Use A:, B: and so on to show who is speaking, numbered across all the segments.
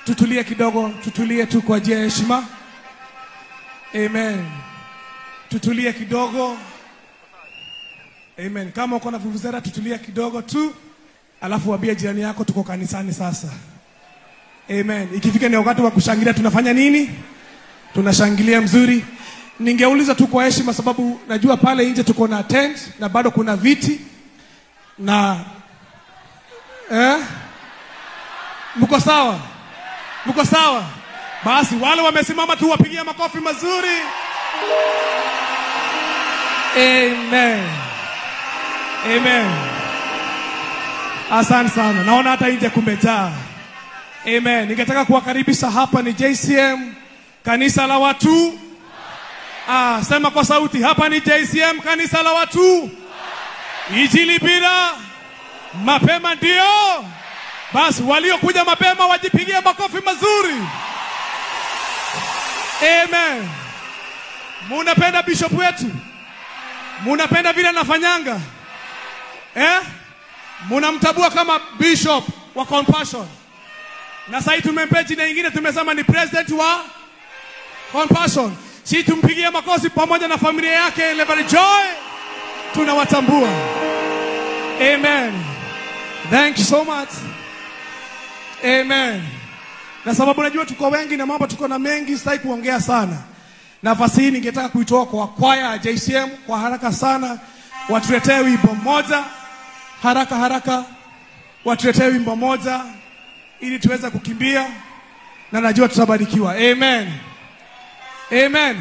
A: tutulie kidogo, tutulie tu kwa njia ya heshima. Amen. Tutulie kidogo. Amen. Kama uko na vuvuzela tutulie kidogo tu. Alafu waambie jirani yako tuko kanisani sasa. Amen. Ikifika ni wakati wa kushangilia tunafanya nini? Tunashangilia mzuri. Ningeuliza tu kwa heshima sababu najua pale nje tuko na tent na bado kuna viti na mko sawa? Mko sawa? Basi wale wamesimama tu wapigie makofi mazuri. Amen. Amen. Asante sana. Naona hata nje kumejaa. Amen. Ningetaka kuwakaribisha hapa ni JCM kanisa la watu. Sema kwa sauti, hapa ni JCM kanisa la watu. Injili bila mapema ndio. Basi waliokuja mapema wajipigie makofi mazuri. Amen. Munapenda bishop wetu? Munapenda vile anafanyanga? Munamtabua kama bishop wa Compassion. Na sasa tumempea jina nyingine, tumesema ni president wa Compassion. Si tumpigie makofi pamoja na familia yake Reverend Joy. Tunawatambua. Amen. Thank you so much. Amen. Na sababu najua tuko wengi na mambo tuko na mengi, sitaki kuongea sana. Nafasi hii ningetaka kuitoa kwa kwaya ya JCM kwa haraka sana. Watuletee wimbo moja. Haraka. Watuletee wimbo moja ili tuweze kukimbia na najua tutabarikiwa. Amen. Amen.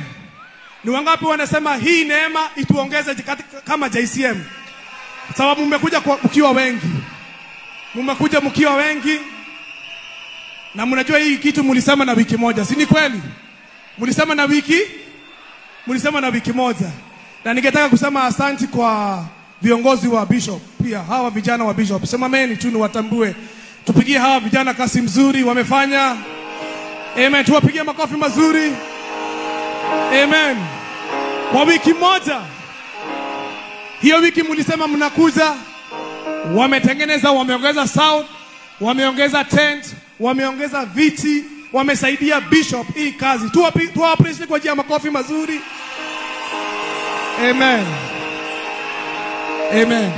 A: Ni wangapi wanasema hii neema ituongeze kama JCM? Sababu mmekuja mkiwa wengi. Mmekuja mkiwa wengi. Na mnajua hii kitu mulisema na wiki moja. Si ni kweli? Mulisema na wiki moja. Na ningetaka kusema asante kwa viongozi wa bishop. Pia hawa vijana wa bishop. Sema amen tu niwatambue. Tupigie hawa vijana kasi mzuri wamefanya. Amen. Tuwapigie makofi mazuri. Amen. Kwa wiki moja. Hiyo wiki mulisema mnakuja. Wametengeneza, wameongeza sound, wameongeza tent, wameongeza viti, wamesaidia bishop hii kazi. Tuwaappreciate kwa njia makofi mazuri. Amen. Amen.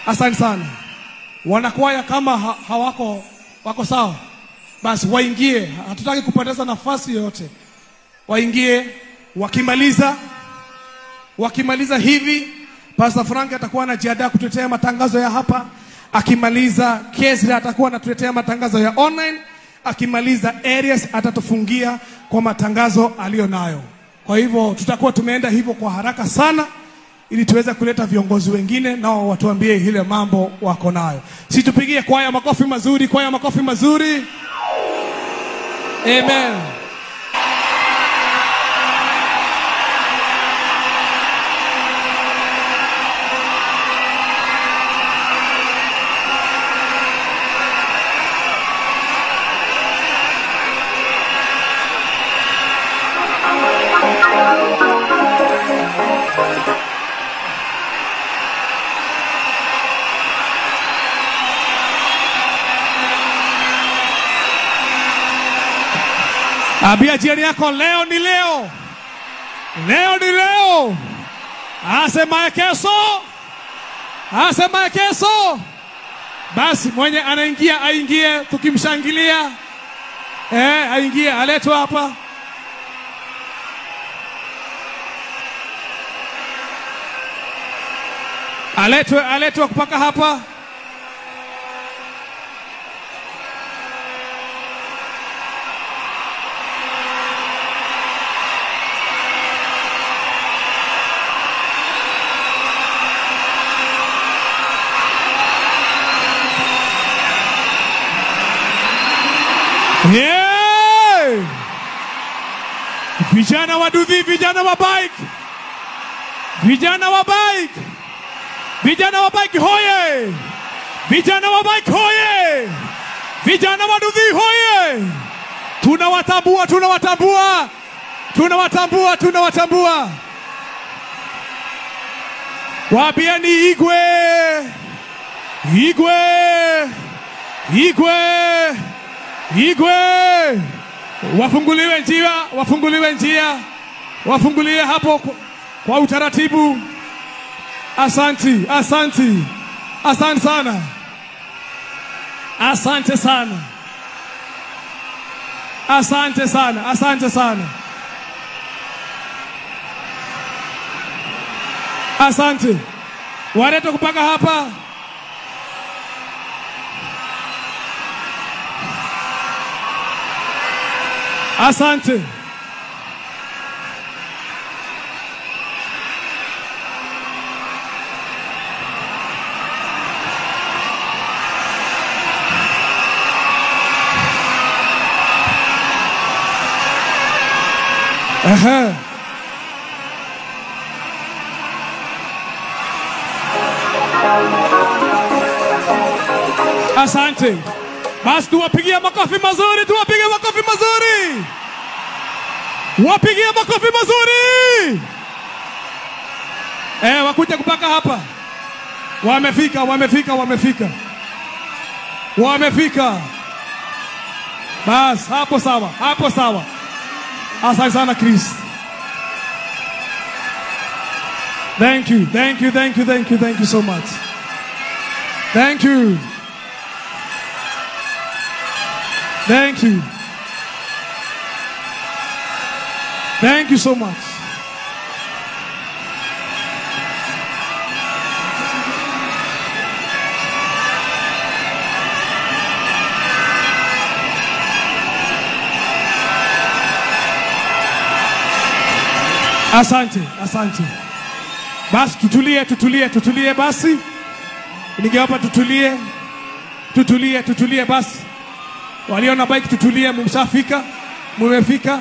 A: Asante sana. Wanakwaya kama wako sawa, basi waingie. Hatutaki kupoteza nafasi yoyote. Waingie. Wakimaliza hivi Pastor Frank atakuwa anajiandaa kutuletea matangazo ya hapa. Akimaliza Kesra atakuwa anatuletea matangazo ya online. Akimaliza Aries atatufungia kwa matangazo alionayo. Kwa hivyo tutakuwa tumeenda hivyo kwa haraka sana ili tuweze kuleta viongozi wengine nao watuambie ile mambo wako nayo. Si tupigie kwaya makofi mazuri. Amen. Ambia jirani yako leo ni leo. Leo ni leo. Asemaye kesho. Basi mwenye anaingia aingie tukimshangilia. Aingie aletwe hapa. Aletwe kupaka hapa. Yeah! Vijana wa Duthi, vijana wa bike hoye! Vijana wa bike hoye! Vijana wa Duthi hoye! Tunawatambua. Wapia ni Igwe! Wafunguliwe njia, wafunguliwe njia. Wafungulie hapo kwa utaratibu. Asanti, asanti. Asante sana. Asante sana. Asante sana, asante sana. Asante. Walete kupaka hapa. Asante. Aha. Asante. Basi tuwapigie makofi mazuri, tuwapigie makofi mazuri. Wapigie makofi mazuri. Wakuja kupaka hapa. Wamefika, wamefika, wamefika. Wamefika. Bas, hapo sawa, hapo sawa. Asante sana Chris. Thank you, thank you, thank you, thank you, thank you so much. Thank you. Thank you. Thank you so much. Asante, asante. Basi tutulie, tutulie, tutulie basi. Ningewapa tutulie. Tutulie, tutulie basi. Walio na bike tutulie, mumeshafika. Mumefika.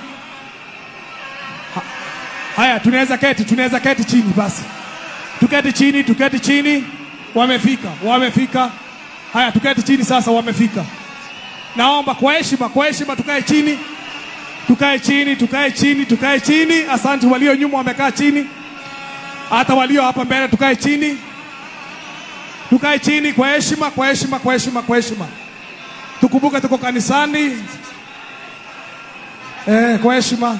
A: Haya, tunaweza keti chini basi. Tuketi chini, tuketi chini. Wamefika, wamefika. Haya, tuketi chini sasa, wamefika. Naomba kwa heshima tukae chini. Tukae chini, tukae chini, tukae chini. Asante walio nyuma wamekaa chini. Hata walio hapa mbele tukae chini. Tukae chini kwa heshima, kwa heshima, kwa heshima, kwa heshima. Tukumbuke tuko kanisani. Kwa heshima.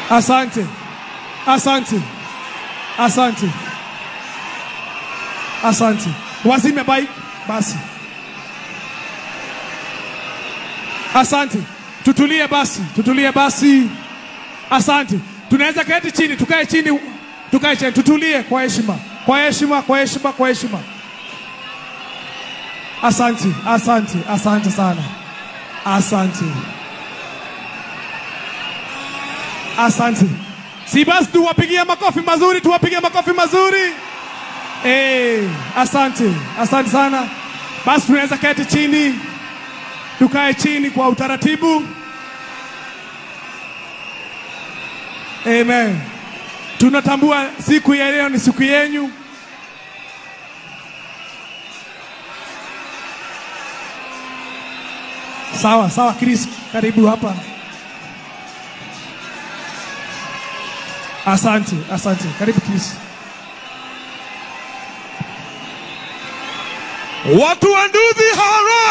A: Asante. Asante. Asante. Asante. Wazime bike basi. Asante. Tutulie basi, tutulie basi. Asante. Tunaweza keti chini, tukae chini, tukae chini, tutulie kwa heshima. Kwa heshima, kwa heshima, kwa heshima. Asante, asante, asante sana. Asante. Asante. Si basi tuwapigie makofi mazuri, tuwapigie makofi mazuri. Asante, asante sana. Basi tunaweza keti chini. Tukae chini kwa utaratibu. Amen. Tunatambua siku ya leo ni siku yenu. Sawa, sawa Chris, karibu hapa. Asante, asante. Karibu Chris.
B: Watu wa Nduthi halo!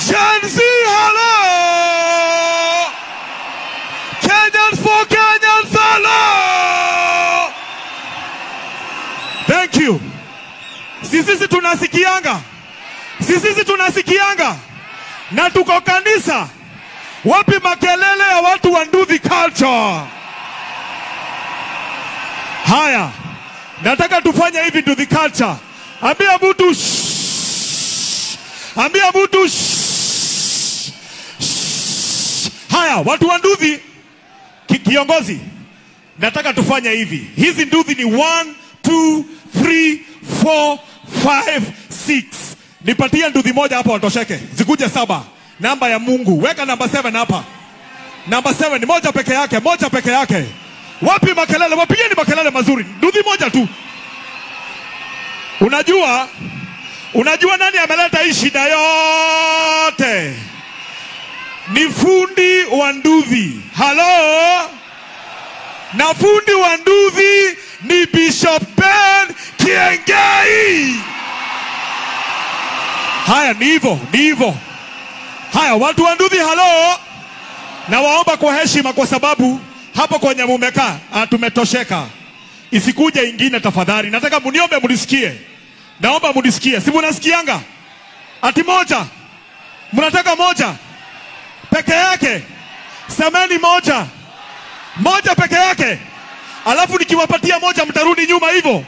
B: Gen Z halo! Kenyans for Kenyans halo! Thank you. Sisi tunasikianga. Sisi tunasikianga. Na tuko kanisa. Wapi makelele ya watu wa Nduthi culture? Haya. Nataka tufanye hivi to the culture. Ambia mtu shh. Ambia mtu shh. Haya, watu wa Nduthi kiongozi. Nataka tufanye hivi. Hizi Nduthi ni 1 2 3 4 5 6. Nipatie Nduthi moja hapa watosheke. Zikuje 7. Namba ya Mungu. Weka namba 7 hapa. Namba 7 ni moja peke yake, moja peke yake. Wapi makelele? Wapigeni makelele mazuri. Nduthi moja tu. Unajua nani ameleta hii shida yote? Ni fundi wa Nduthi. Halo? Na fundi wa Nduthi ni Bishop Ben Kienge. Haya, ni hivyo. Haya, watu wa Nduthi, halo. Na waomba kwa heshima, kwa sababu hapo kwenye mumekaa tumetosheka. Isikuje ingine tafadhali. Nataka muniombe munisikie. Naomba munisikie. Si munasikianga? Ati moja. Mnataka moja peke yake. Semeni moja. Moja peke yake. Alafu nikiwapatia moja mtarudi nyuma hivyo.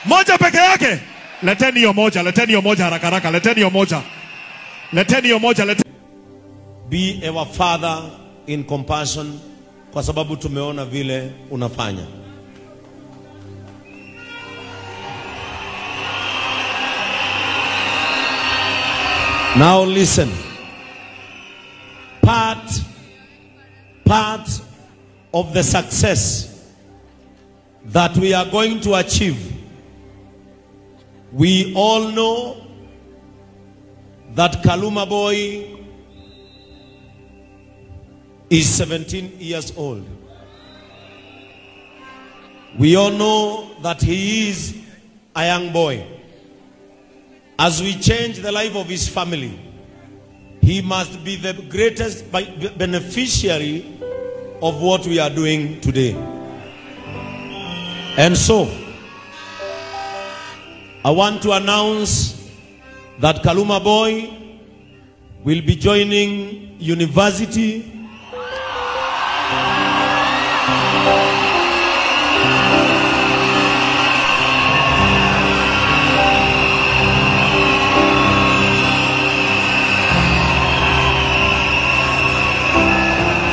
B: Moja peke yake. Leteni hiyo moja haraka haraka. Leteni hiyo moja.
C: Be our Father in compassion, kwa sababu tumeona vile unafanya. Now listen. Part of the success that we are going to achieve, we all know that Kaluma Boy is 17 years old. We all know that he is a young boy. As we change the life of his family, he must be the greatest beneficiary of what we are doing today. And so, I want to announce that Kaluma Boy will be joining university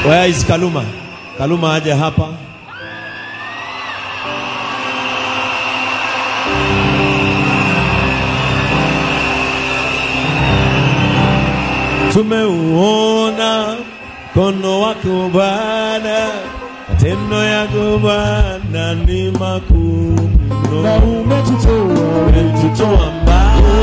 C: Where is Kaluma? Kaluma aje hapa. Tumeuona mkono wako Bwana, matendo yako Bwana ni makuu mno.
D: Na
C: umetutoa mbali.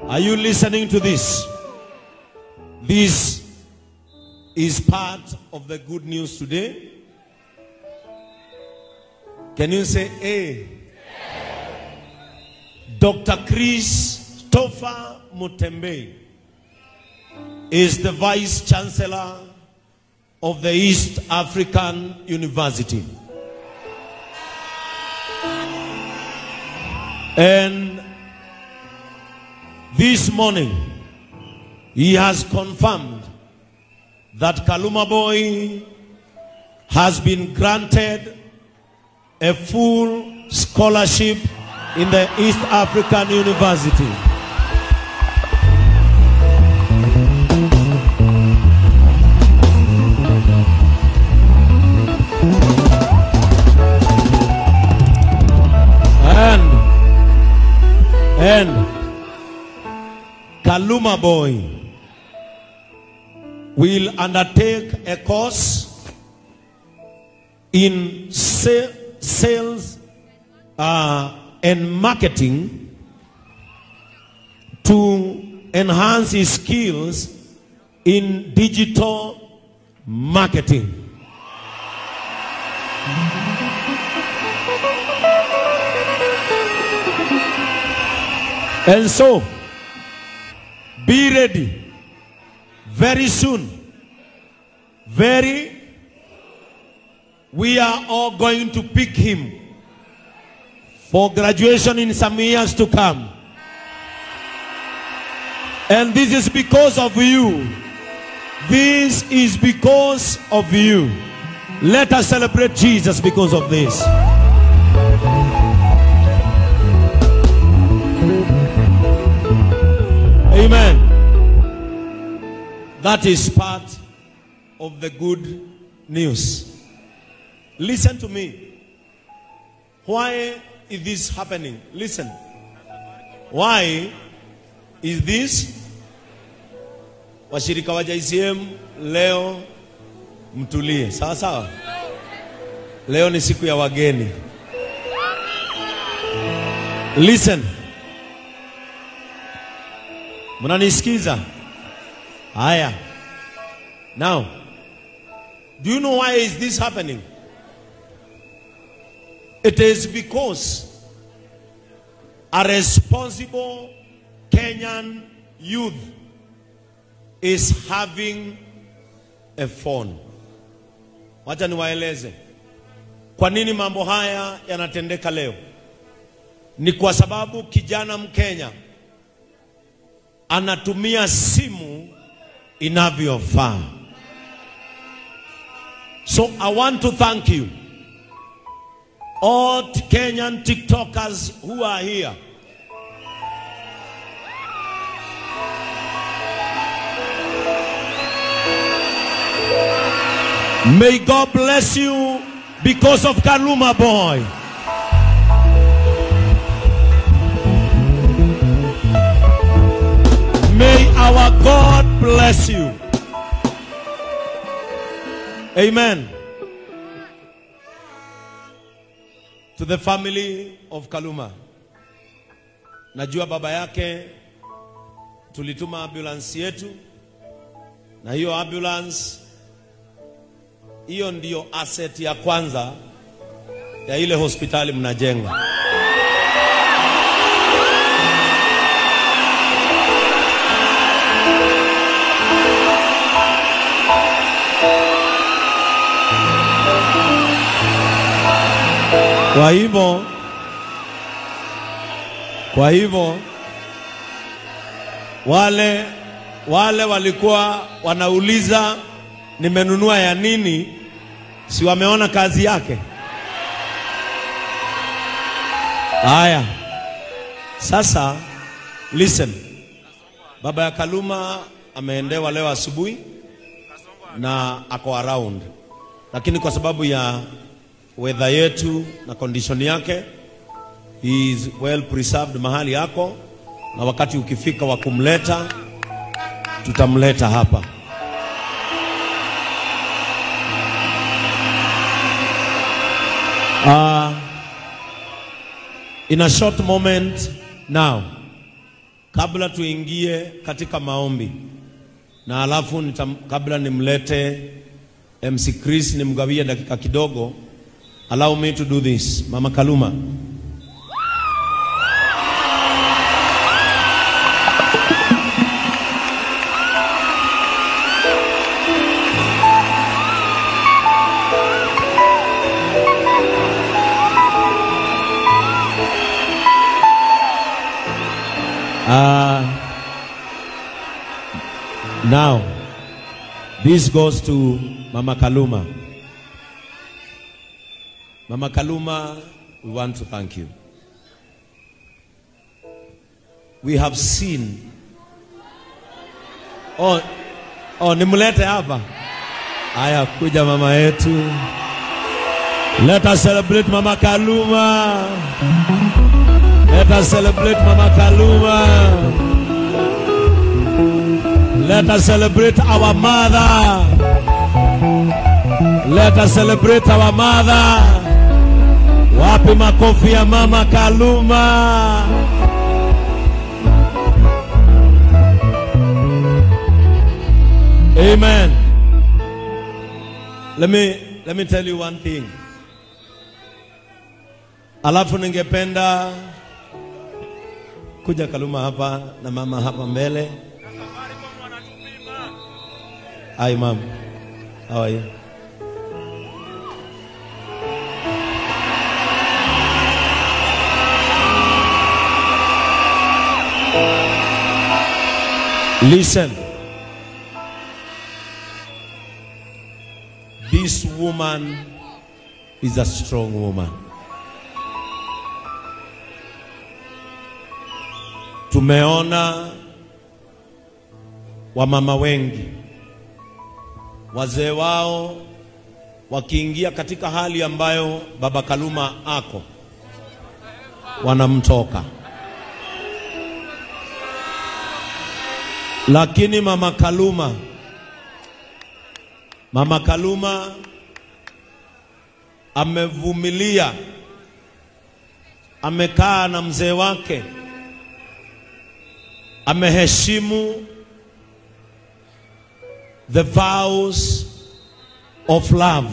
C: Are you listening to this? This is part of the good news today. Can you say A? Dr. Christopher Mutembe is the Vice Chancellor of the East African University. And this morning, he has confirmed that Kaluma Boy has been granted a full scholarship in the East African University. And Kaluma Boy will undertake a course in sales and marketing to enhance his skills in digital marketing. And so, be ready. Very soon, we are all going to pick him for graduation in some years to come. And this is because of you. This is because of you. Let us celebrate Jesus because of this. Amen. That is part of the good news. Listen to me. Why is this happening? Listen. Why is this? Washirika wa JCM leo mtulie. Sawa sawa. Leo ni siku ya wageni. Listen. Mnanisikiza? Haya. Now, do you know why is this happening? It is because a responsible Kenyan youth is having a phone. Wacha niwaeleze. Kwa nini mambo haya yanatendeka leo? Ni kwa sababu kijana Mkenya anatumia simu inavyofaa. So I want to thank you, all Kenyan TikTokers who are here. May God bless you because of Kaluma Boy. May our God bless you. Amen. To the family of Kaluma. Najua baba yake tulituma ambulance yetu. Na hiyo ambulance, hiyo ndiyo asset ya kwanza ya ile hospitali mnajenga. Kwa hivyo wale walikuwa wanauliza nimenunua ya nini, si wameona kazi yake? Haya. Sasa listen. Baba ya Kaluma ameendewa leo asubuhi na ako around. Lakini kwa sababu ya weather yetu na condition yake, he is well preserved mahali yako, na wakati ukifika wa kumleta tutamleta hapa. In a short moment now, kabla tuingie katika maombi, na alafu kabla nimlete MC Chris nimgawie dakika kidogo, allow me to do this. Mama Kaluma. Now, this goes to Mama Kaluma. Mama Kaluma, we want to thank you. We have seen. Nimulete hapa. Aya, kuja mama yetu. Let us celebrate Mama Kaluma. Let us celebrate Mama Kaluma. Let us celebrate our mother. Let us celebrate our mother. Wapi makofi ya Mama Kaluma. Amen. Let me tell you one thing. Alafu ningependa kuja Kaluma hapa na mama hapa mbele. Hi mom. How are you? Listen. This woman is a strong woman. Tumeona wamama wengi, wazee wao wakiingia katika hali ambayo Baba Kaluma ako, wanamtoka. Lakini Mama Kaluma amevumilia, amekaa na mzee wake, ameheshimu the vows of love.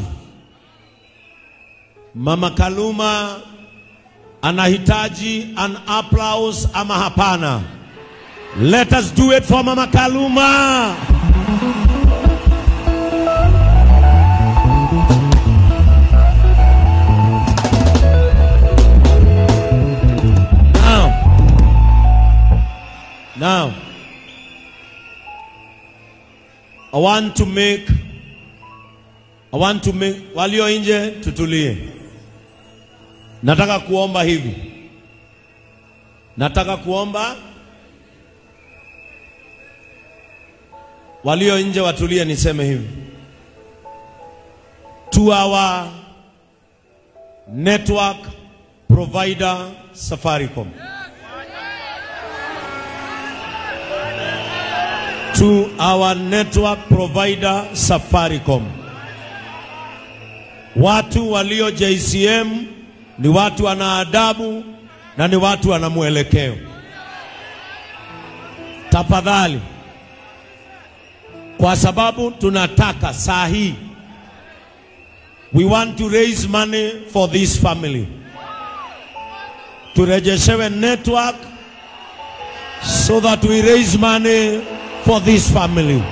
C: Mama Kaluma anahitaji an applause ama hapana? Let us do it for Mama Kaluma. Now, I want to make walio nje tutulie. Nataka kuomba hivi. Walio nje watulie, niseme hivi. To our network provider Safaricom. To our network provider Safaricom. Watu walio JCM ni watu wana adabu na ni watu wana mwelekeo. Tafadhali, kwa sababu tunataka saa hii, we want to raise money for this family. Turejeshewe network so that we raise money for this family.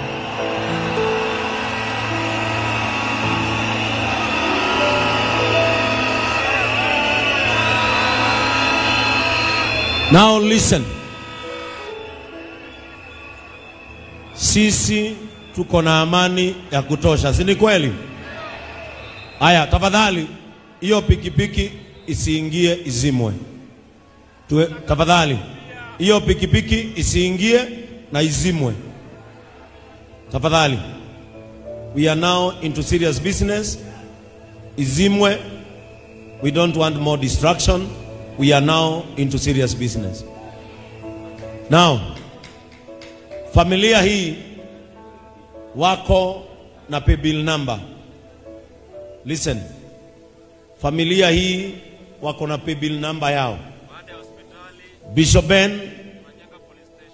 C: Now listen. Sisi tuko na amani ya kutosha, si ni kweli? Aya, tafadhali hiyo pikipiki isiingie, izimwe. Tafadhali hiyo pikipiki isiingie na izimwe. Tafadhali. We are now into serious business. Izimwe. We don't want more distraction. We are now into serious business. Now, familia hii wako na paybill number. Listen. Familia hii wako na paybill number yao. Bishop Ben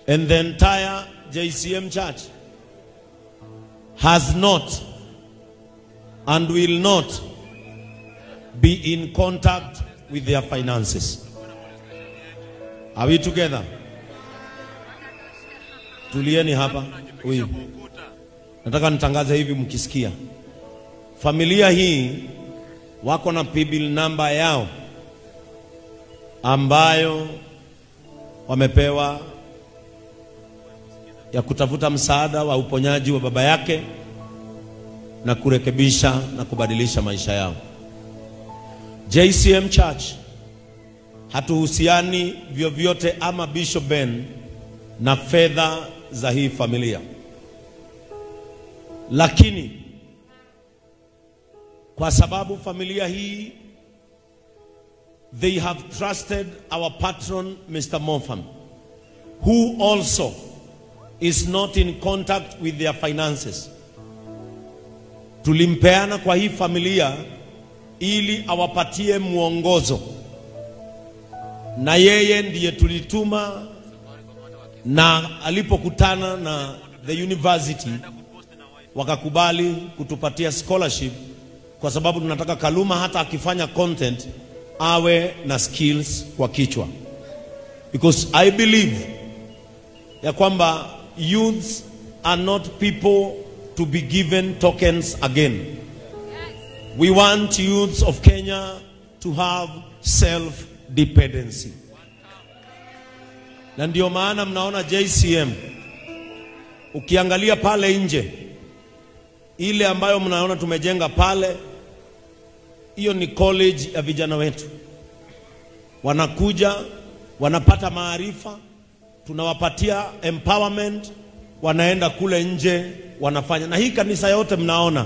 C: and the entire JCM church has not and will not be in contact with their finances. Are we together? Tulieni hapa. Nataka nitangaze hivi mkisikia. Familia hii wako na paybill number yao ambayo wamepewa ya kutafuta msaada wa uponyaji wa baba yake na kurekebisha na kubadilisha maisha yao. JCM Church hatuhusiani vyovyote ama Bishop Ben na fedha za hii familia. Lakini kwa sababu familia hii, they have trusted our patron Mr. Mofam, who also is not in contact with their finances. Tulimpeana kwa hii familia ili awapatie mwongozo, na yeye ndiye tulituma, na alipokutana na the university wakakubali kutupatia scholarship, kwa sababu tunataka Kaluma hata akifanya content awe na skills kwa kichwa. Because I believe ya kwamba youths are not people to be given tokens again. We want youths of Kenya to have self-dependency. Na ndio maana mnaona JCM, ukiangalia pale nje, ile ambayo mnaona tumejenga pale, hiyo ni college ya vijana wetu. Wanakuja, wanapata maarifa, tunawapatia empowerment, wanaenda kule nje, wanafanya. Na hii kanisa yote mnaona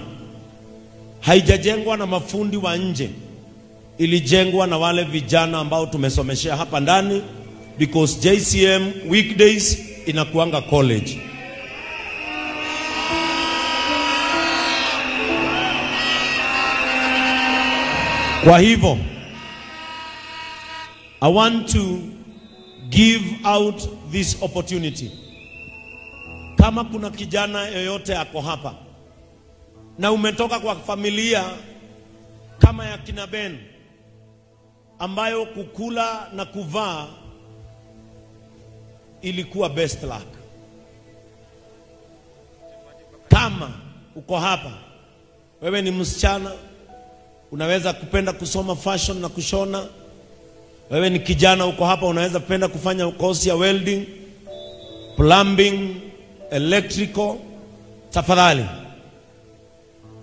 C: haijajengwa na mafundi wa nje, ilijengwa na wale vijana ambao tumesomeshea hapa ndani, because JCM weekdays inakuanga college. Kwa hivyo, I want to give out this opportunity. Kama kuna kijana yoyote ako hapa na umetoka kwa familia kama ya kina Ben, ambayo kukula na kuvaa ilikuwa best luck, kama uko hapa, wewe ni msichana, unaweza kupenda kusoma fashion na kushona. Wewe ni kijana uko hapa, unaweza kupenda kufanya course ya welding, plumbing, electrical. Tafadhali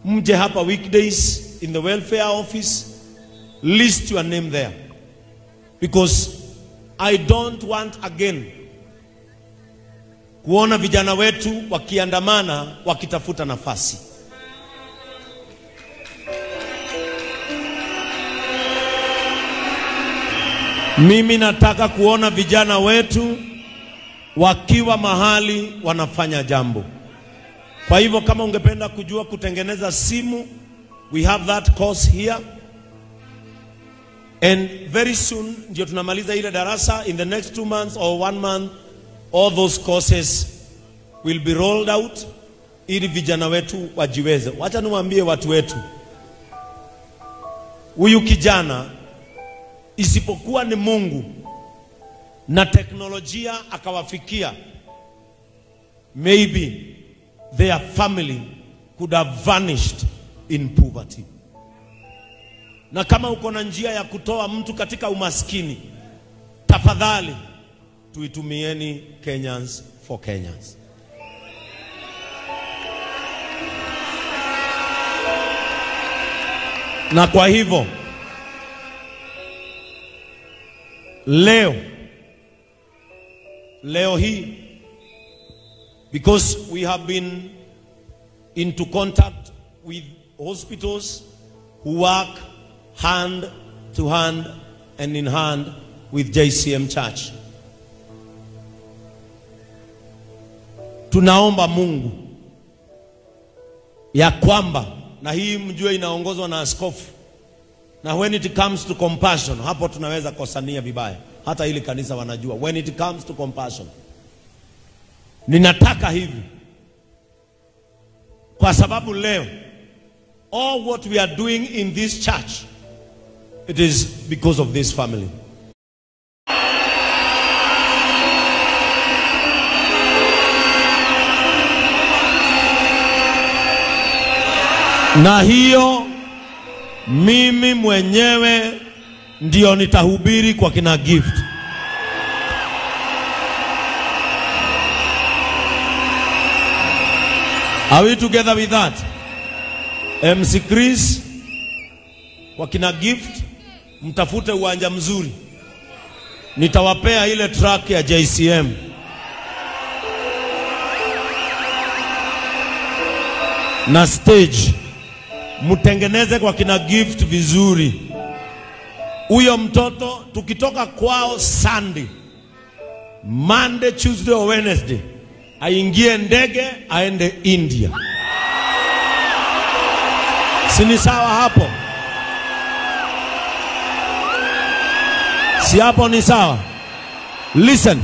C: mje hapa weekdays in the welfare office, list your name there, because I don't want again kuona vijana wetu wakiandamana wakitafuta nafasi. Mimi nataka kuona vijana wetu wakiwa mahali wanafanya jambo. Kwa hivyo kama ungependa kujua kutengeneza simu, we have that course here. And very soon ndio tunamaliza ile darasa. In the next 2 months or 1 month, all those courses will be rolled out ili vijana wetu wajiweze. Wacha niwaambie watu wetu, huyu kijana isipokuwa ni Mungu na teknolojia akawafikia, maybe their family could have vanished in poverty. Na kama uko na njia ya kutoa mtu katika umaskini, tafadhali tuitumieni Kenyans for Kenyans. Na kwa hivyo leo hii, because we have been into contact with hospitals who work hand to hand and in hand with JCM Church, tunaomba Mungu ya kwamba, na hii mjue inaongozwa na askofu, na when it comes to compassion, hapo tunaweza kosania vibaya, hata ili kanisa wanajua. When it comes to compassion, ninataka hivi, kwa sababu leo all what we are doing in this church, it is because of this family. Na hiyo mimi mwenyewe ndio nitahubiri kwa kina Gift. Are we together with that? MC Chris, kwa kina Gift, mtafute uwanja mzuri, nitawapea ile track ya JCM. Na stage mtengeneze kwa kina Gift vizuri. Huyo mtoto tukitoka kwao Sunday, Monday, Tuesday or Wednesday, aingie ndege aende India. Sini sawa hapo? Si hapo ni sawa? Listen,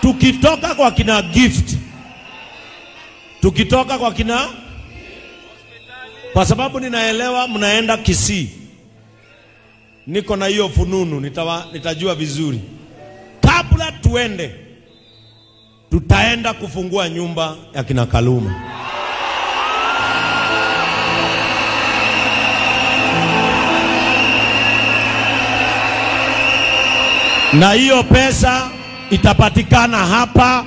C: tukitoka kwa kina Gift, tukitoka kwa kina, kwa sababu ninaelewa mnaenda Kisii, niko na hiyo fununu, nitajua vizuri. Kabla tuende, tutaenda kufungua nyumba ya kina Kaluma. Na hiyo pesa itapatikana hapa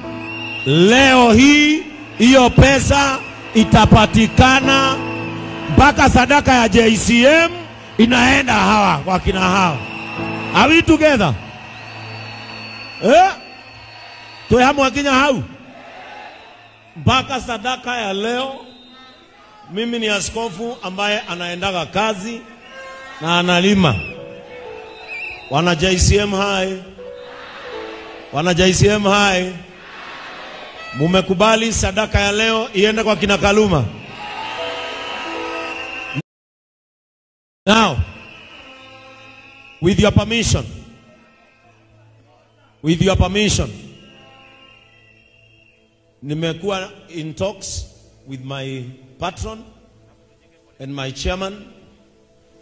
C: leo hii. Hiyo pesa itapatikana mpaka sadaka ya JCM inaenda hawa wakina hawa. Are we together? Tuhamu wakinya hau mpaka sadaka ya leo. Mimi ni askofu ambaye anaendaga kazi na analima. Wana JCM hai, wana JCM hai, mumekubali sadaka ya leo iende kwa kina Kaluma? Now, with your permission, nimekuwa in talks with my patron and my chairman,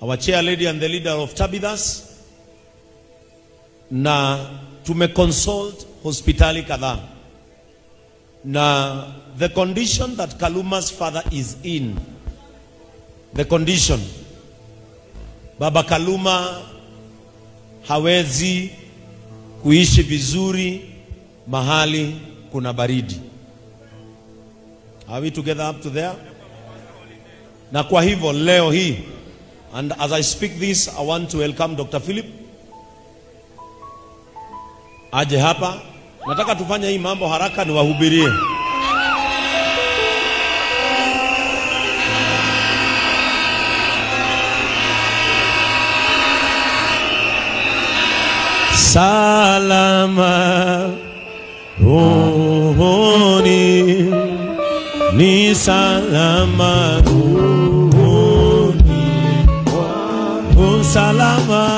C: our chair lady and the leader of Tabithas, na tumeconsult hospitali kadhaa, na the condition that Kaluma's father is in, the condition, Baba Kaluma hawezi kuishi vizuri mahali kuna baridi. Are we together up to there? Na kwa hivyo leo hii, and as I speak this, I want to welcome Dr. Philip aje hapa. Nataka tufanye hii mambo haraka niwahubirie. Salama rohoni, ni salama rohoni, salama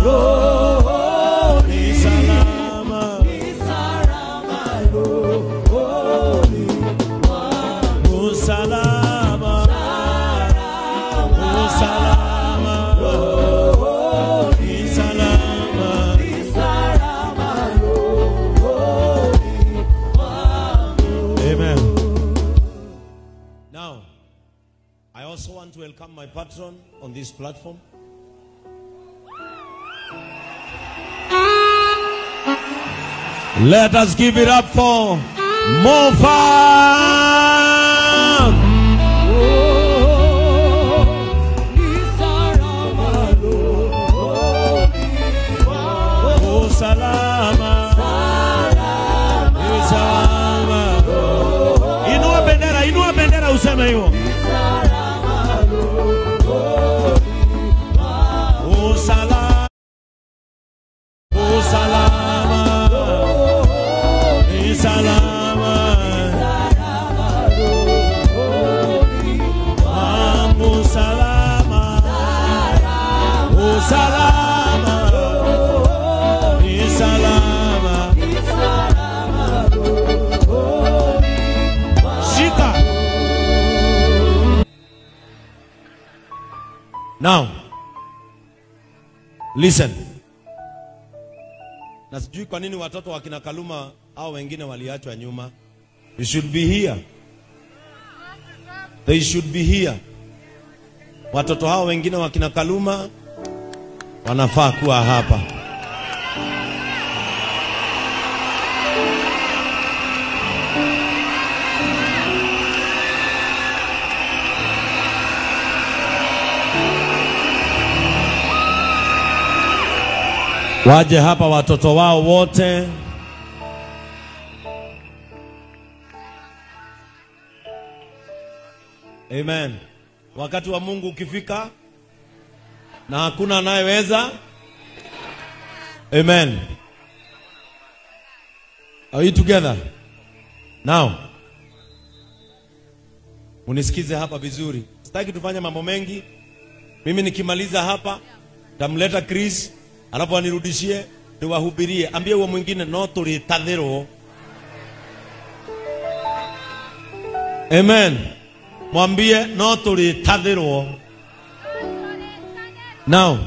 C: rohoni, to welcome my patron on this platform. Let us give it up for Mofam. Oh, salama. Salama. Inua bendera useme hiyo. Oh, salama. Oh, salama. Salama. Oh, salama. Oh, salama. Salama. Shika. Now, listen. Na sijui kwa nini watoto wa kina Kaluma au wengine waliachwa nyuma. You should be here. They should be here. Watoto hao wengine wa kina Kaluma wanafaa kuwa hapa. Waje hapa watoto wao wote. Amen. Wakati wa Mungu ukifika na hakuna anayeweza. Amen. Are you together? Now, unisikize hapa vizuri. Sitaki tufanye mambo mengi. Mimi nikimaliza hapa tamleta Chris, alafu anirudishie niwahubirie. Ambie huo mwingine no tulitathiro. Amen. Mwambie no tulitathiro. Now,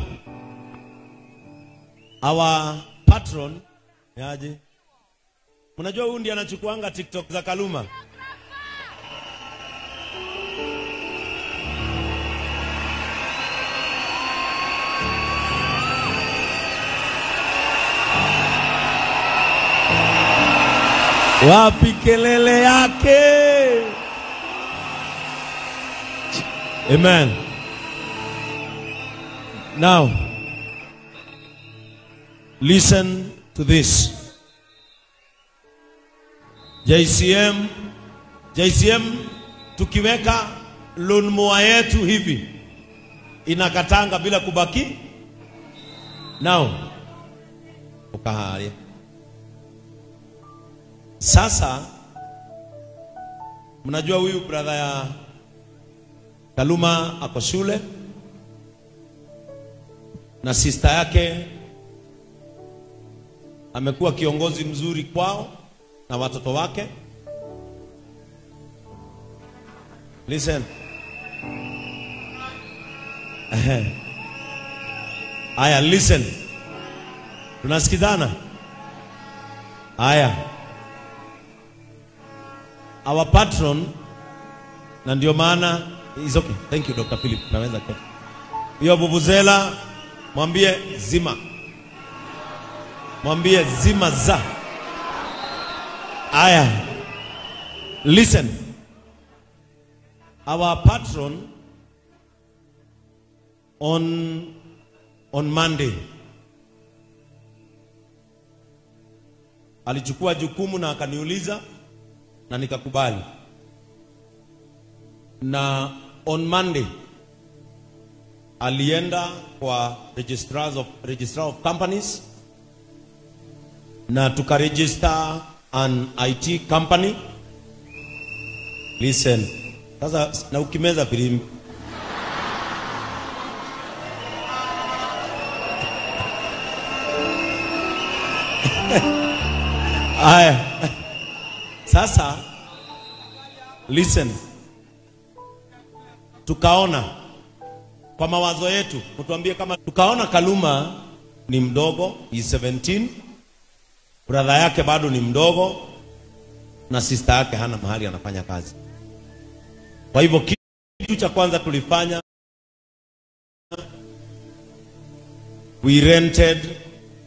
C: our patron yaje. Mnajua huyu ndiye anachukuanga TikTok za Kaluma. Wapi kelele yake? Amen. Now, listen to this. JCM tukiweka loan moa yetu hivi inakatanga bila kubaki. Now, ukahari. Sasa mnajua huyu brother ya Kaluma ako shule na sister yake amekuwa kiongozi mzuri kwao na watoto wake. Listen. Aya, listen. Tunasikizana? Aya. Our patron, na ndio maana is okay. Thank you Dr. Philip. Naweza kwa. Hiyo vuvuzela mwambie zima. Mwambie zima za. Aya. Listen. Our patron on Monday alichukua jukumu na akaniuliza na nikakubali. Na on Monday alienda kwa registrar of companies na tukaregister an IT company. Listen. Sasa na ukimeza filimbi. Aya. Sasa listen. Tukaona kwa mawazo yetu, mtuambie kama tukaona Kaluma ni mdogo, is 17. Brother yake bado ni mdogo na sister yake hana mahali anafanya kazi. Kwa hivyo kitu cha kwanza tulifanya, we rented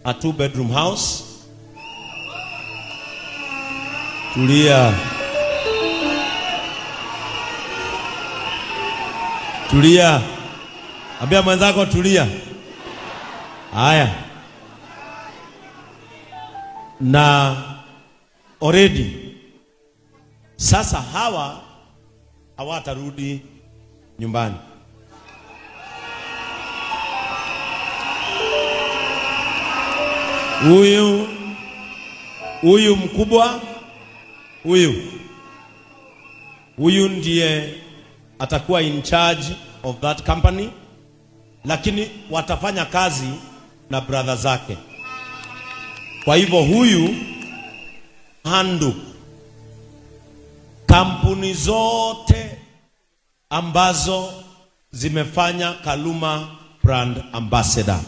C: a 2-bedroom house. Tulia. Ambia mwenzako tulia. Haya. Na already sasa hawa hawatarudi nyumbani. Huyu mkubwa, huyu ndiye atakuwa in charge of that company, lakini watafanya kazi na brother zake. Kwa hivyo huyu handle kampuni zote ambazo zimefanya Kaluma brand ambassador.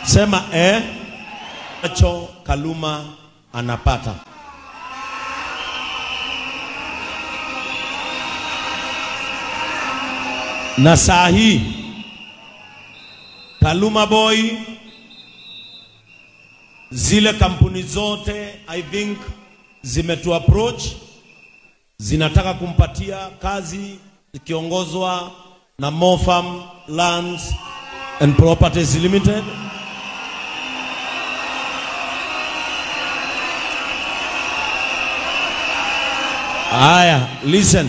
C: Sema acho Kaluma anapata. Na saa hii Kaluma Boy, zile kampuni zote I think zimetu approach, zinataka kumpatia kazi ikiongozwa na Mofam Lands and Properties Limited. Aya, listen.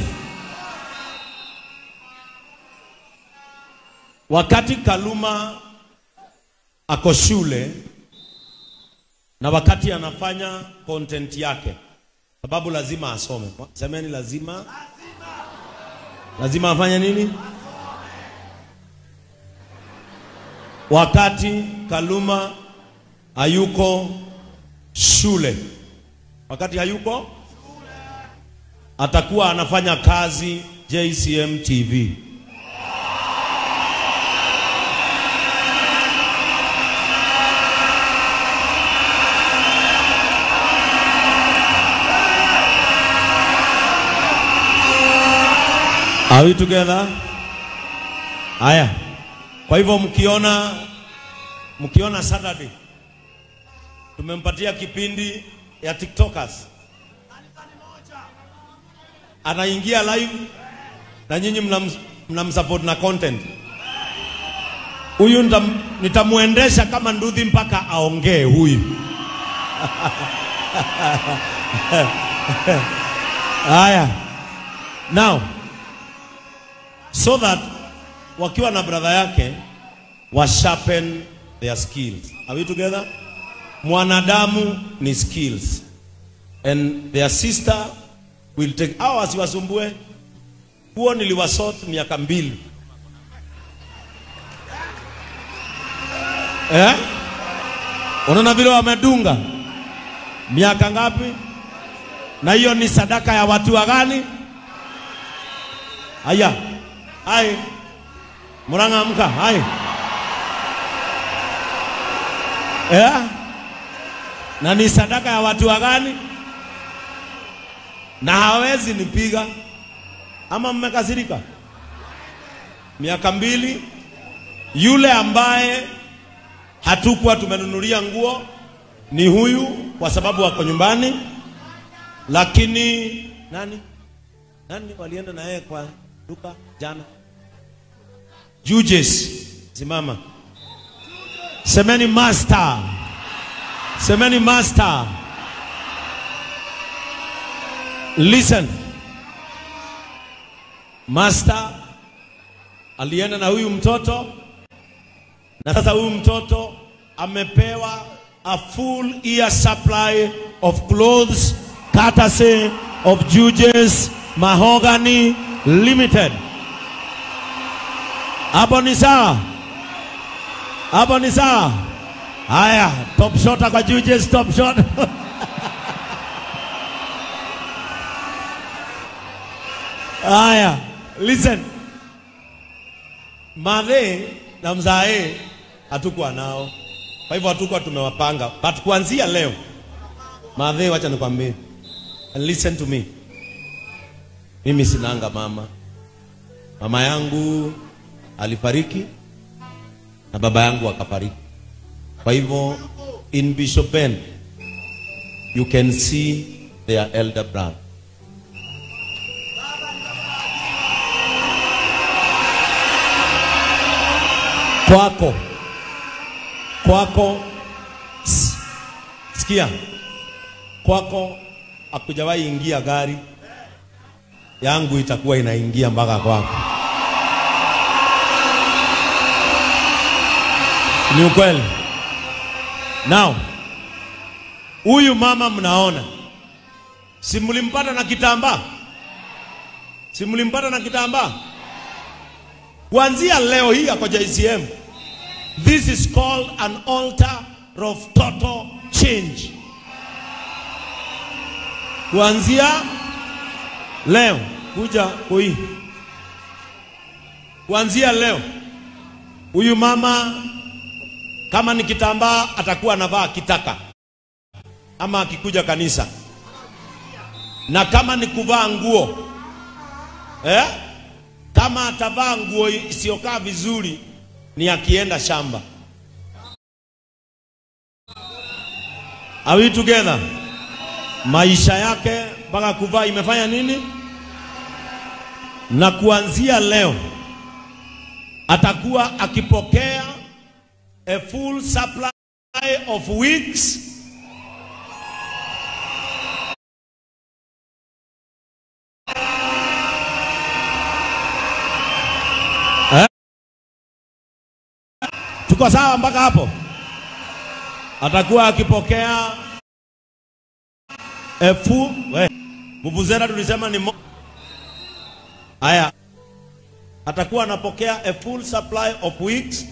C: Wakati Kaluma ako shule na wakati anafanya content yake, sababu lazima asome. Semeni lazima afanye nini? Wakati Kaluma hayuko shule, atakuwa anafanya kazi JCM TV. Are we together? Haya. Kwa hivyo mkiona Saturday tumempatia kipindi ya TikTokers. Anaingia live na nyinyi mnamsupport na content. Huyu nitamuendesha kama nduthi mpaka aongee huyu. Haya. Now, so that wakiwa na brother yake wa sharpen their skills. Are we together? Mwanadamu ni skills. And their sister will take hours wasumbue. Huo niliwasort miaka 2. Unaona vile wamedunga? Miaka ngapi? Na hiyo ni sadaka ya watu wa gani? Haya. Hai. Muranga amka. Hai. Na ni sadaka ya watu wa gani? Na hawezi nipiga. Ama mmekasirika? Miaka 2. Yule ambaye hatukuwa tumenunulia nguo ni huyu kwa sababu wako nyumbani. Lakini nani walienda na yeye kwa duka jana? Judges. Simama. Semeni master. Semeni master. Listen. Master alienda na huyu mtoto, na sasa huyu mtoto amepewa a full year supply of clothes courtesy of Judges Mahogany Limited. Hapo ni sawa? Hapo ni sawa? Haya, top shot kwa Judges, top shot. Haya, listen. Madhe na mzae hatukuwa nao. Kwa hivyo hatukuwa tumewapanga. But kuanzia leo, madhe, wacha nikwambie. And listen to me. Mimi sinanga mama. Mama yangu alifariki na baba yangu akafariki. Kwa hivyo in Bishop Ben you can see their elder brother. Kwako sikia, kwako akujawahi ingia gari, yangu itakuwa inaingia mpaka kwako. Ni ukweli. Now, huyu mama mnaona, si mlimpata na kitambaa? Si mlimpata na kitambaa? Kuanzia leo hii kwa JCM, this is called an altar of total change. Kuanzia leo, kuja kui. Kuanzia leo, huyu mama kama ni kitambaa atakuwa anavaa kitaka, ama akikuja kanisa. Na kama ni kuvaa nguo, kama atavaa nguo isiyokaa vizuri ni akienda shamba. Are we together? Maisha yake mpaka kuvaa imefanya nini? Na kuanzia leo atakuwa akipokea a full supply of wigs, tuko sawa mpaka hapo? Atakuwa akipokea a full Vuvuzela tulisema ni haya, atakuwa anapokea a full supply of wigs,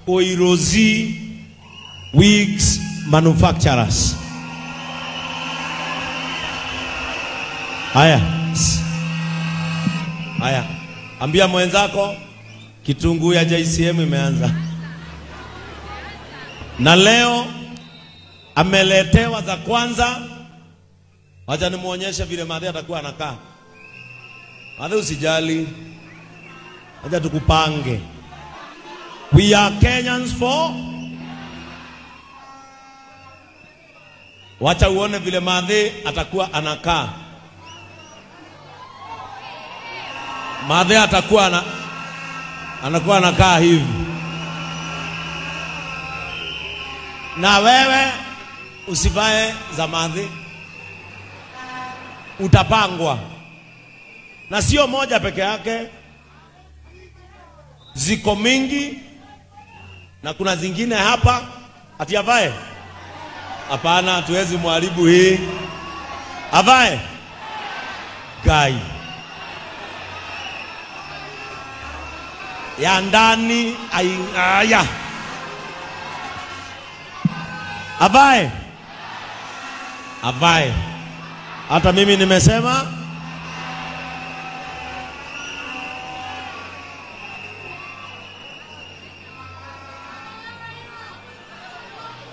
C: Oirozi Wigs Manufacturers. Haya, ambia mwenzako kitunguu ya JCM imeanza. Na leo ameletewa za kwanza. Wacha nimuonyeshe vile madhe atakuwa anakaa. Madhe usijali, acha tukupange. We are Kenyans for. Wacha uone vile Mathe atakuwa anakaa. Mathe atakuwa anakuwa anakaa hivi. Na wewe usivae za Mathe, utapangwa. Na sio moja peke yake, ziko mingi. Na kuna zingine hapa ati avae. Hapana, tuwezi mwaribu hii. Avae gai ya ndani aya. Avae hata mimi nimesema.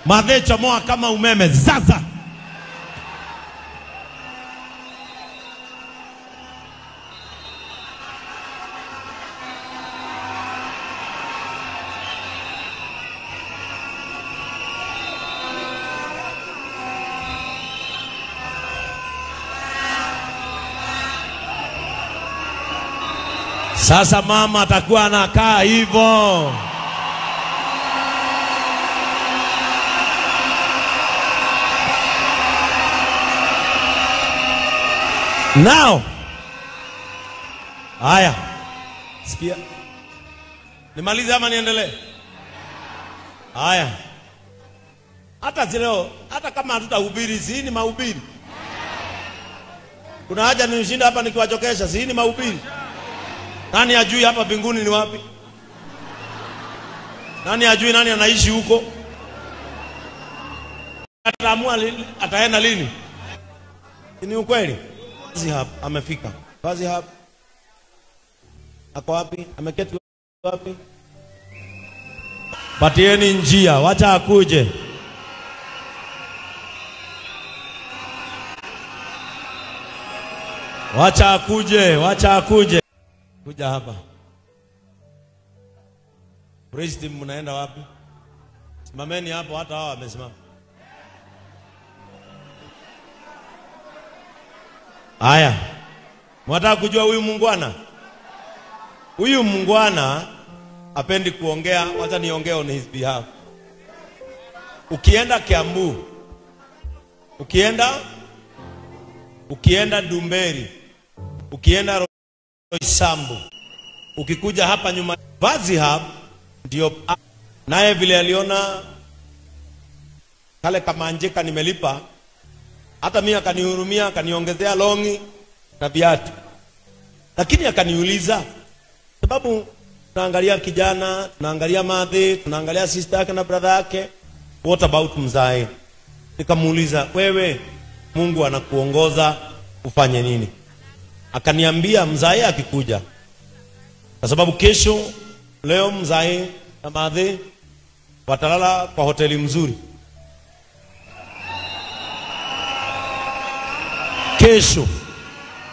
C: Mathe chomoa kama umeme sasa. Sasa mama atakuwa anakaa hivyo. Now. Haya. Sikia. Nimalize ama niendelee? Haya. Hata leo, hata kama hatutahubiri, si ni mahubiri. Kuna haja nishinda hapa nikiwachokesha, si ni mahubiri. Nani ajui hapa mbinguni ni wapi? Nani ajui nani anaishi huko? Ataamua ataenda lini? Ni ukweli. Kazi hapa amefika. Kazi hapa. Ako wapi? Ameketi wapi? Patieni njia, wacha akuje. Wacha akuje. Kuja hapa. Praise team, mnaenda wapi? Simameni hapo, hata hao wamesimama. Haya. Mwataka kujua huyu mungwana? Huyu mungwana hapendi kuongea, wacha niongee on his behalf. Ukienda Kiambu, ukienda Dumberi, ukienda Roysambu, ukikuja hapa nyuma Vazi Hub, ndio naye vile aliona kale kama anjeka nimelipa, hata mimi akanihurumia, akaniongezea longi na viatu. Lakini akaniuliza, sababu tunaangalia kijana, tunaangalia Mathe, tunaangalia sister yake na brother yake, what about mzae? Nikamuuliza, wewe Mungu anakuongoza ufanye nini? Akaniambia mzae akikuja, kwa sababu leo mzae na Mathe watalala kwa hoteli mzuri.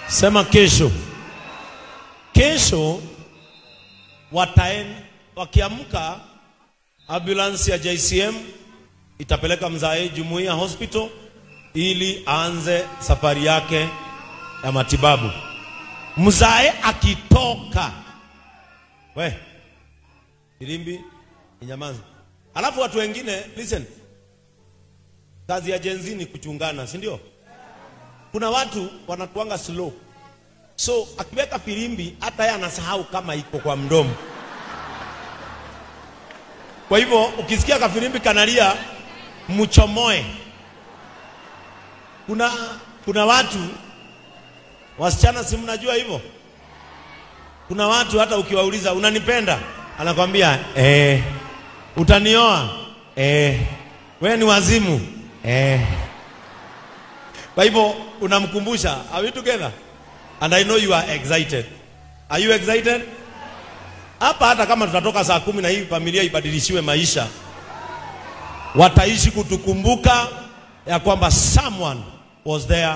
C: Sema kesho wakiamka, ambulance ya JCM itapeleka mzae Jumuiya Hospital ili aanze safari yake ya matibabu. Mzae akitoka, Ilimbi inyamaza. Alafu watu wengine, listen. Kazi ya jenzi ni kuchungana, si ndio? Kuna watu wanakuanga slow. So akiweka filimbi hata yeye anasahau kama iko kwa mdomo. Kwa hivyo ukisikia kafilimbi kanalia, mchomoe. Kuna watu wasichana, si mnajua hivyo? Kuna watu hata ukiwauliza unanipenda, anakwambia utanioa, wewe ni wazimu, Kwa hivyo unamkumbusha, are we together? And I know you are excited. Are you excited? Hapa hata kama tutatoka saa 10 na hii familia ibadilishiwe maisha, wataishi kutukumbuka ya kwamba someone was there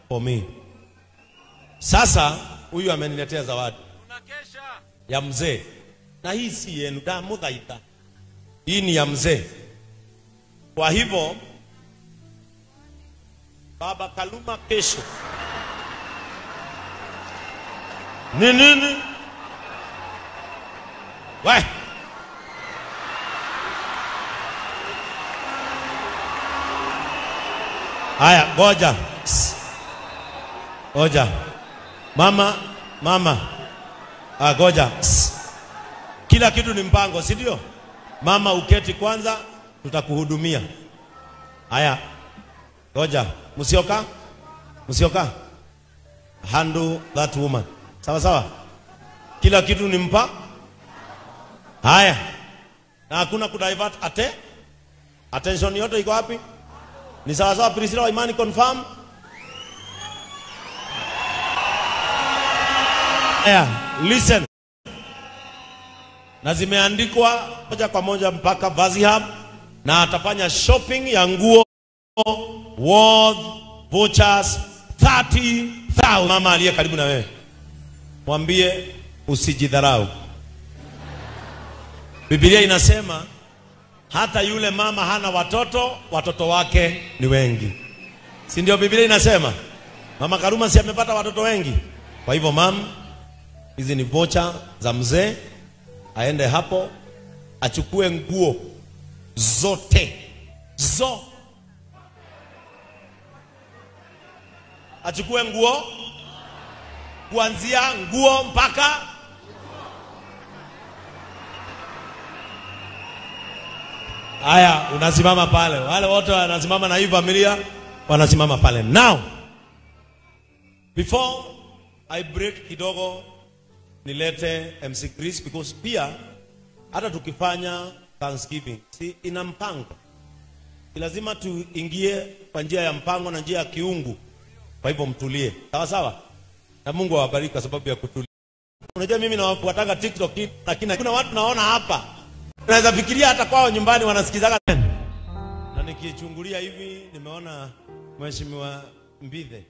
C: for me. Sasa huyu ameniletea zawadi ya mzee. Na hii si yenu, damu dhaita. Hii ni ya mzee. Kwa hivyo Baba Kaluma kesho nini? We haya, goja. Goja. Mama. Goja. Kila kitu ni mpango, si ndio? Mama uketi kwanza, tutakuhudumia. Haya. Goja. Musioka. Handle that woman. Sawa. Kila kitu ni mpa. Haya. Na hakuna kudivert attention yote iko wapi? Ni sawa Priscilla wa Imani confirm. Haya, listen. Na zimeandikwa moja kwa moja mpaka Vazihab, na atafanya shopping ya nguo worth vouchers 30,000. Mama aliye karibu na wewe, mwambie usijidharau. Biblia inasema hata yule mama hana watoto wake ni wengi. Si ndio Biblia inasema? Mama Karuma si amepata watoto wengi? Kwa hivyo mama, hizi ni voucher za mzee, aende hapo achukue nguo zote. Achukue nguo kuanzia nguo mpaka haya, unasimama pale. Wale wote wanasimama na hii familia wanasimama pale. Now, before I break kidogo, nilete MC Chris, because pia hata tukifanya Thanksgiving si ina mpango, lazima tuingie kwa njia ya mpango na njia ya kiungu. Kwa hivyo mtulie, sawa, na Mungu awabariki kwa sababu ya kutulia. Unajua mimi nafuatanga TikTok, lakini kuna watu naona hapa, unaweza fikiria hata kwao nyumbani wanasikizaga. Na nikichungulia hivi nimeona Mheshimiwa Mbithe,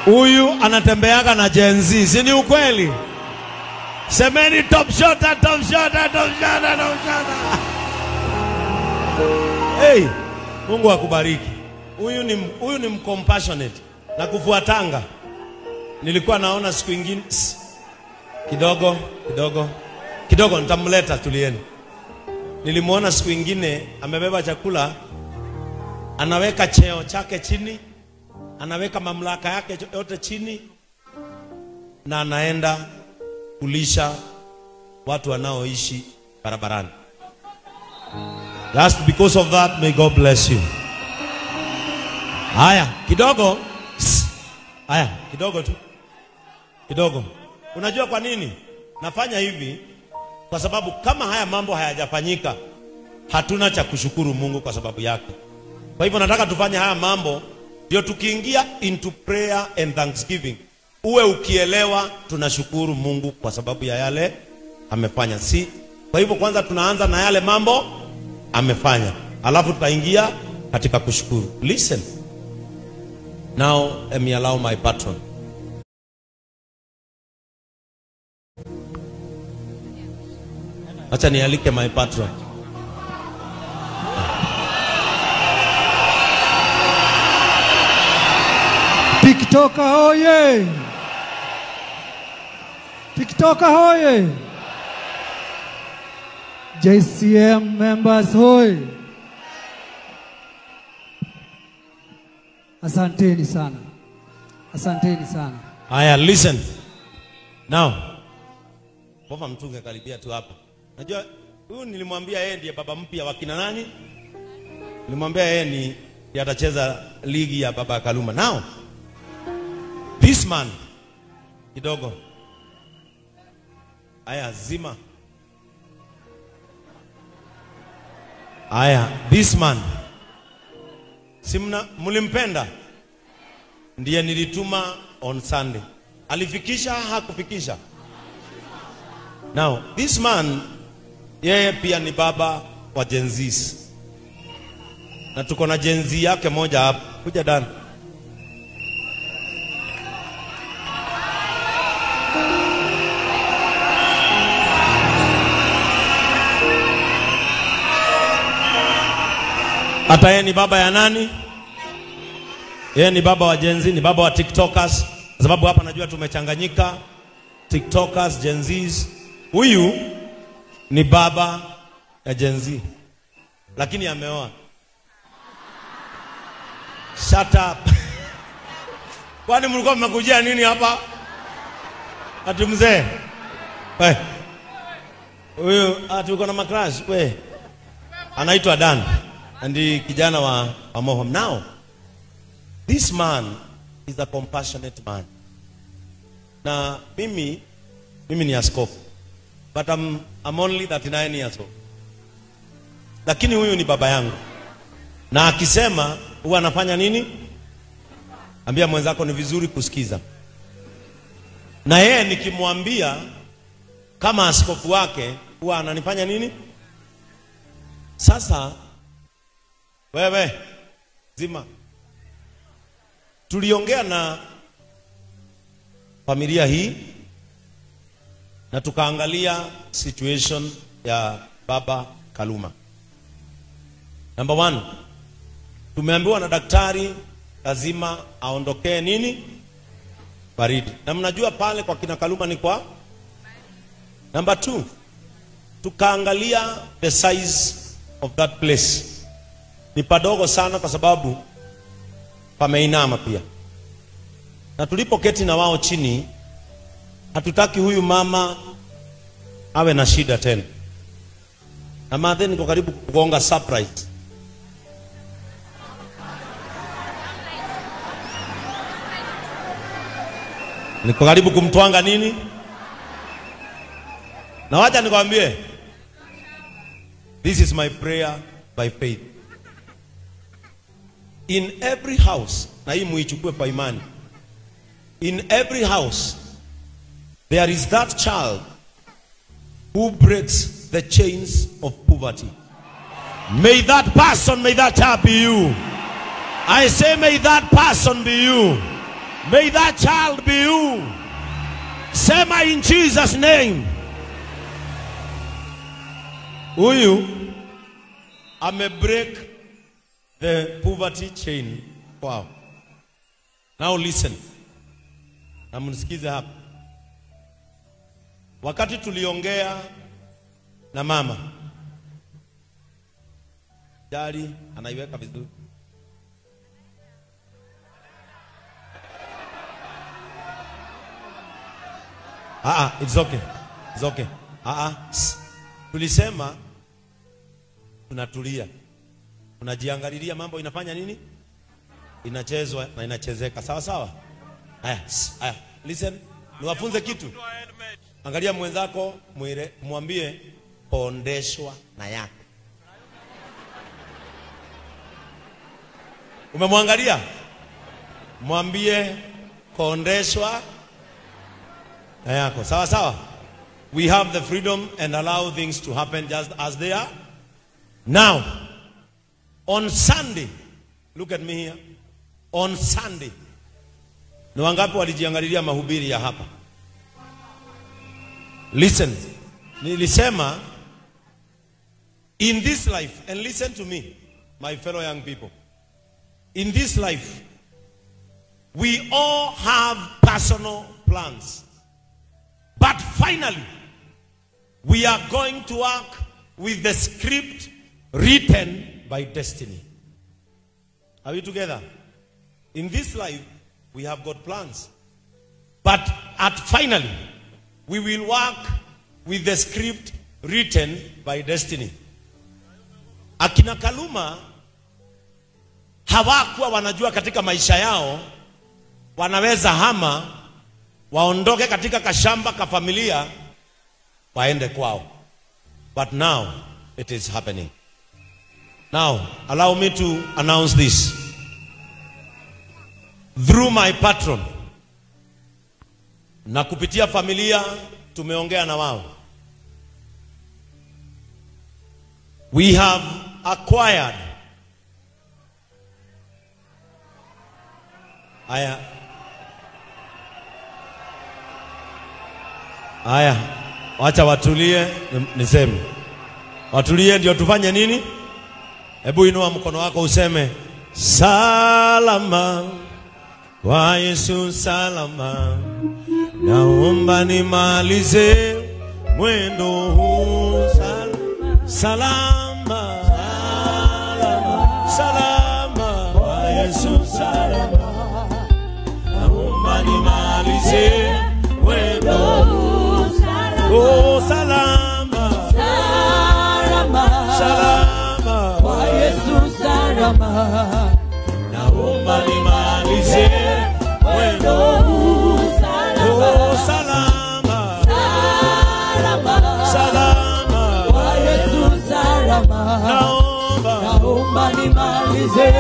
C: huyu anatembeaga na Gen Z, si ni ukweli? Semeni top shot. Hey, Mungu akubariki. Huyu ni mcompassionate na kufuatanga. Nilikuwa naona siku nyingine kidogo nitamleta, tulieni. Nilimuona siku nyingine amebeba chakula, anaweka cheo chake chini, anaweka mamlaka yake yote chini, na anaenda kulisha watu wanaoishi barabarani. Just because of that, may God bless you. Haya, kidogo tu. Unajua kwa nini nafanya hivi? Kwa sababu kama haya mambo hayajafanyika, hatuna cha kushukuru Mungu kwa sababu yake. Kwa hivyo nataka tufanye haya mambo, ndio tukiingia into prayer and thanksgiving, uwe ukielewa tunashukuru Mungu kwa sababu ya yale amefanya. Si kwa hivyo kwanza tunaanza na yale mambo amefanya, alafu tutaingia katika kushukuru. Listen. Now let me allow my patron. Acha nialike my patron.
D: TikToker hoye! TikToker hoye! JCM members hoye! Asanteni sana.
C: Aya, listen. Now, Baba Mtunge karibia tu hapa. Najua huyu nilimwambia yeye ndiye baba mpya wa kina nani? Nilimwambia yeye ndiye atacheza ligi ya Baba Kaluma. Now, this man kidogo. Aya, zima. Aya, this man, simna mulimpenda, ndiye nilituma on Sunday. Alifikisha hakufikisha? Now, this man, yeye pia ni baba wa Gen Z. Na tuko na Gen Z yake moja hapa. Kuja Dan. Hata yeye ni baba ya nani? Yeye ni baba wa Gen Z, ni baba wa TikTokers. Kwa sababu hapa najua tumechanganyika. TikTokers, Gen Zs. Huyu ni baba ya Gen Z. Lakini ameoa. Shut up. Kwani mlikuwa mmekujia nini hapa? Ati mzee. Wewe. Huyu tuko na macrash wewe. Anaitwa Dan. Ndi kijana wa Mohom. Now, this man is a compassionate man. Na mimi ni askofu. But I'm only 39 years old. Lakini huyu ni baba yangu. Na akisema huwa anafanya nini? Ambia mwenzako ni vizuri kusikiza. Na yeye nikimwambia kama askofu wake huwa ananifanya nini? Sasa wewe zima, tuliongea na familia hii na tukaangalia situation ya baba Kaluma. Number 1, tumeambiwa na daktari lazima aondokee nini? Baridi. Na mnajua pale kwa kina Kaluma ni kwa? Number 2, tukaangalia the size of that place. Ni padogo sana kwa sababu pameinama pia. Na tulipoketi na wao chini, hatutaki huyu mama awe na shida tena. Na madhe niko karibu kugonga surprise. Niko karibu kumtwanga nini? Na wacha nikwambie, this is my prayer by faith. In every house, na hii muichukue kwa imani. In every house, there is that child who breaks the chains of poverty. May that person, may that child be you. I say may that person be you. May that child be you. Sema in Jesus' name. Huyu ame break the poverty chain. Wow. Now listen. Na mnisikize hapa. Wakati tuliongea na mama, Jari anaiweka vizuri. It's okay. It's okay. Tulisema tunatulia. Tunajiangalilia mambo inafanya nini? Inachezwa na inachezeka. Sawa sawa? Haya. Listen. Niwafunze kitu. Angalia mwenzako, mwambie pondeshwa na yako. Umemwangalia? Mwambie pondeshwa na yako. Sawa sawa? We have the freedom and allow things to happen just as they are. Now, on Sunday, look at me here. On Sunday, ni wangapi walijiangalilia mahubiri ya hapa? Listen, nilisema in this life, and listen to me, my fellow young people. In this life, we all have personal plans. But finally, we are going to work with the script written by destiny. Are we together? In this life, we have got plans. But finally, we will work with the script written by destiny. Akina Kaluma hawakuwa wanajua katika maisha yao wanaweza hama waondoke katika kashamba ka familia waende kwao. But now it is happening. Now allow me to announce this. Through my patron na kupitia familia tumeongea na wao. We have acquired Aya, wacha watulie niseme. Watulie ndio tufanye nini? Hebu inua mkono wako useme salama kwa Yesu salama. Naomba nimalize mwendo huu salama. Salama kwa Yesu salama. Naomba nimalize mwendo huu salama. Salama kwa Yesu salama. Naomba nimalize mwendo huu salama. Salama kwa Yesu salama. Naomba nimalize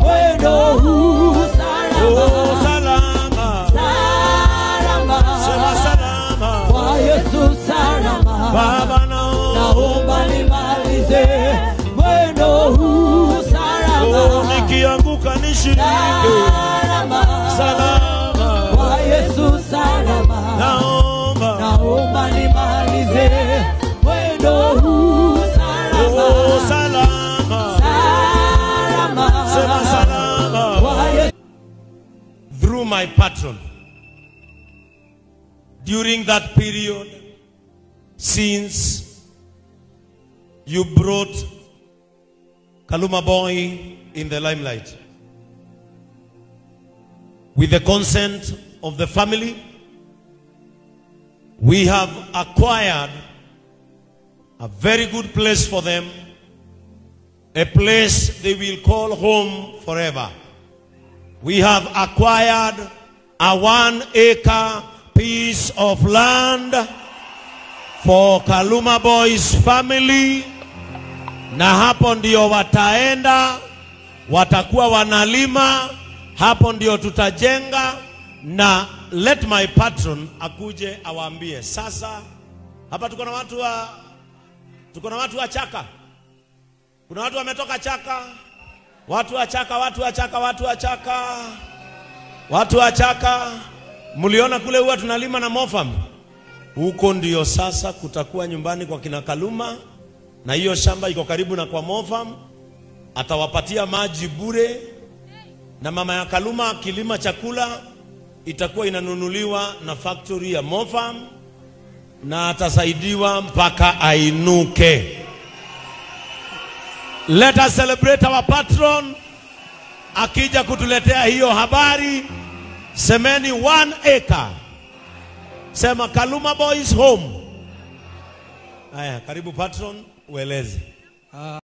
C: mwendo huu salama. Sema salama kwa Yesu salama. Baba naomba nimalize mwendo huu salama. Nikianguka nishike salama kwa Yesu salama. Naomba nimalize mwendo huu salama. Salama. Sema salama kwa Yesu. Through my patron, during that period, since you brought Kaluma Boy in the limelight, with the consent of the family, we have acquired a very good place for them, a place they will call home forever. We have acquired a 1-acre piece of land for Kaluma Boy's family, na hapo ndio wataenda, watakuwa wanalima, hapo ndio tutajenga. Na let my patron akuje awaambie. Sasa hapa tuko na watu wa Chaka. Kuna watu wametoka Chaka. Watu wa Chaka. Mliona kule huwa tunalima na Mofam. Huko ndio sasa kutakuwa nyumbani kwa kina Kaluma, na hiyo shamba iko karibu na kwa Mofam. Atawapatia maji bure, na mama ya Kaluma akilima chakula itakuwa inanunuliwa na factory ya Mofam, na atasaidiwa mpaka ainuke. Let us celebrate our patron. Akija kutuletea hiyo habari, semeni 1 acre. Sema Kaluma Boys home. Haya, karibu patron, ueleze.